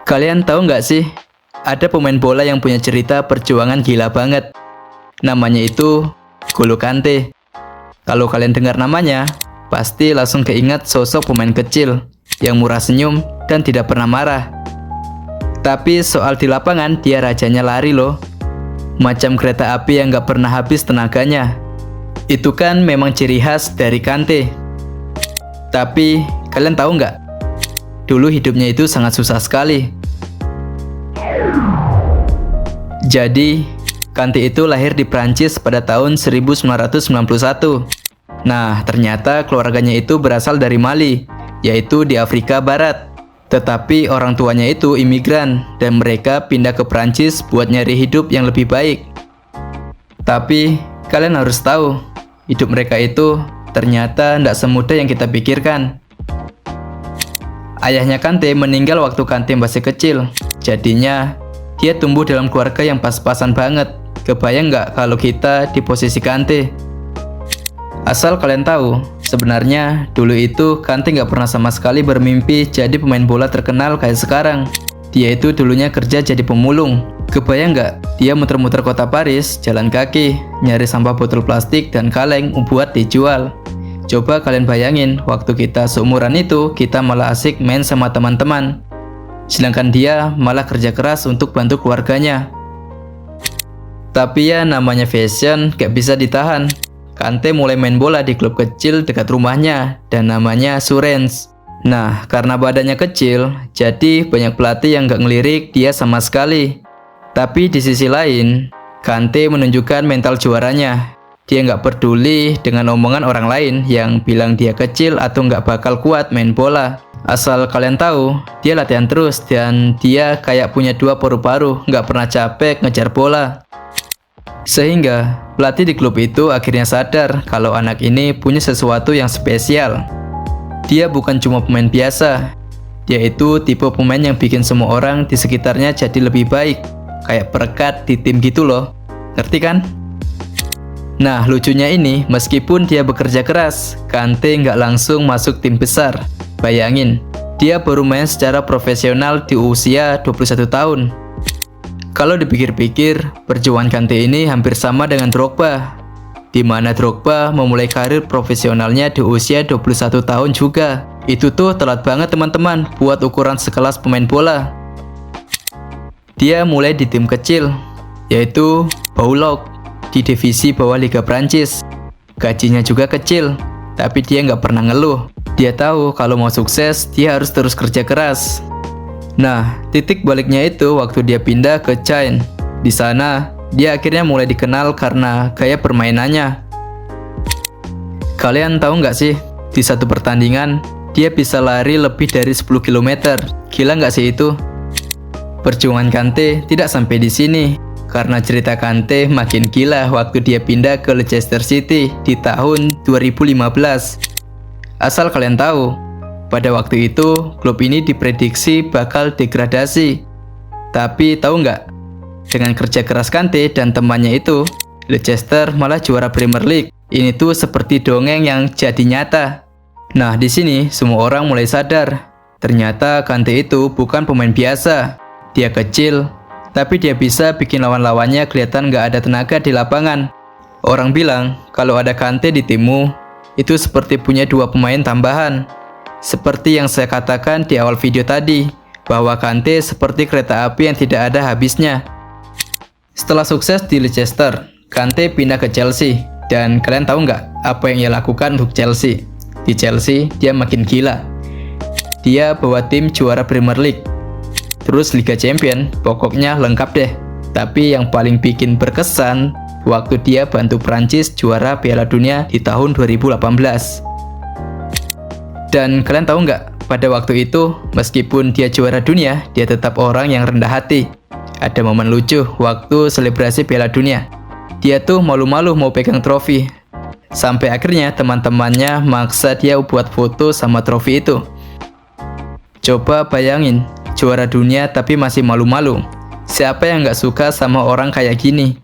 Kalian tahu nggak sih, ada pemain bola yang punya cerita perjuangan gila banget. Namanya itu N'Golo Kante. Kalau kalian dengar namanya, pasti langsung keingat sosok pemain kecil yang murah senyum dan tidak pernah marah. Tapi soal di lapangan, dia rajanya lari loh. Macam kereta api yang nggak pernah habis tenaganya. Itu kan memang ciri khas dari Kante. Tapi kalian tahu nggak? Dulu hidupnya itu sangat susah sekali. Jadi, Kante itu lahir di Prancis pada tahun 1991. Nah, ternyata keluarganya itu berasal dari Mali, yaitu di Afrika Barat. Tetapi orang tuanya itu imigran dan mereka pindah ke Prancis buat nyari hidup yang lebih baik. Tapi, kalian harus tahu, hidup mereka itu ternyata tidak semudah yang kita pikirkan. Ayahnya Kante meninggal waktu Kante masih kecil. Jadinya, dia tumbuh dalam keluarga yang pas-pasan banget. Kebayang nggak kalau kita di posisi Kante? Asal kalian tahu, sebenarnya dulu itu Kante nggak pernah sama sekali bermimpi jadi pemain bola terkenal kayak sekarang. Dia itu dulunya kerja jadi pemulung. Kebayang nggak? Dia muter-muter kota Paris, jalan kaki, nyari sampah botol plastik dan kaleng buat dijual. Coba kalian bayangin, waktu kita seumuran itu, kita malah asik main sama teman-teman. Sedangkan dia malah kerja keras untuk bantu keluarganya. Tapi ya namanya fashion gak bisa ditahan. Kante mulai main bola di klub kecil dekat rumahnya dan namanya Surens. Nah, karena badannya kecil, jadi banyak pelatih yang gak ngelirik dia sama sekali. Tapi di sisi lain, Kante menunjukkan mental juaranya. Dia nggak peduli dengan omongan orang lain yang bilang dia kecil atau nggak bakal kuat main bola. Asal kalian tahu, dia latihan terus dan dia kayak punya dua paru-paru, nggak pernah capek ngejar bola. Sehingga pelatih di klub itu akhirnya sadar kalau anak ini punya sesuatu yang spesial. Dia bukan cuma pemain biasa, dia itu tipe pemain yang bikin semua orang di sekitarnya jadi lebih baik. Kayak perekat di tim gitu loh, ngerti kan? Nah, lucunya ini, meskipun dia bekerja keras, Kante nggak langsung masuk tim besar. Bayangin, dia baru main secara profesional di usia 21 tahun. Kalau dipikir-pikir, perjuangan Kante ini hampir sama dengan Drogba, di mana Drogba memulai karir profesionalnya di usia 21 tahun juga. Itu tuh telat banget teman-teman buat ukuran sekelas pemain bola. Dia mulai di tim kecil, yaitu Boulogne, di divisi bawah Liga Prancis. Gajinya juga kecil, tapi dia nggak pernah ngeluh. Dia tahu kalau mau sukses, dia harus terus kerja keras. Nah, titik baliknya itu waktu dia pindah ke Caen. Di sana, dia akhirnya mulai dikenal karena gaya permainannya. Kalian tahu nggak sih, di satu pertandingan, dia bisa lari lebih dari 10 km. Gila nggak sih itu? Perjuangan Kante tidak sampai di sini. Karena cerita Kante makin gila waktu dia pindah ke Leicester City di tahun 2015. Asal kalian tahu, pada waktu itu klub ini diprediksi bakal degradasi. Tapi tahu nggak? Dengan kerja keras Kante dan temannya itu, Leicester malah juara Premier League. Ini tuh seperti dongeng yang jadi nyata. Nah, di sini semua orang mulai sadar. Ternyata Kante itu bukan pemain biasa. Dia kecil, tapi dia bisa bikin lawan-lawannya kelihatan nggak ada tenaga di lapangan. Orang bilang, kalau ada Kante di timmu, itu seperti punya dua pemain tambahan. Seperti yang saya katakan di awal video tadi, bahwa Kante seperti kereta api yang tidak ada habisnya. Setelah sukses di Leicester, Kante pindah ke Chelsea. Dan kalian tahu nggak apa yang ia lakukan untuk Chelsea? Di Chelsea, dia makin gila. Dia bawa tim juara Premier League. Terus Liga Champion, pokoknya lengkap deh. Tapi yang paling bikin berkesan, waktu dia bantu Prancis juara Piala Dunia di tahun 2018. Dan kalian tahu nggak, pada waktu itu, meskipun dia juara dunia, dia tetap orang yang rendah hati. Ada momen lucu waktu selebrasi Piala Dunia. Dia tuh malu-malu mau pegang trofi. Sampai akhirnya teman-temannya maksa dia buat foto sama trofi itu. Coba bayangin, juara dunia tapi masih malu-malu. Siapa yang nggak suka sama orang kayak gini?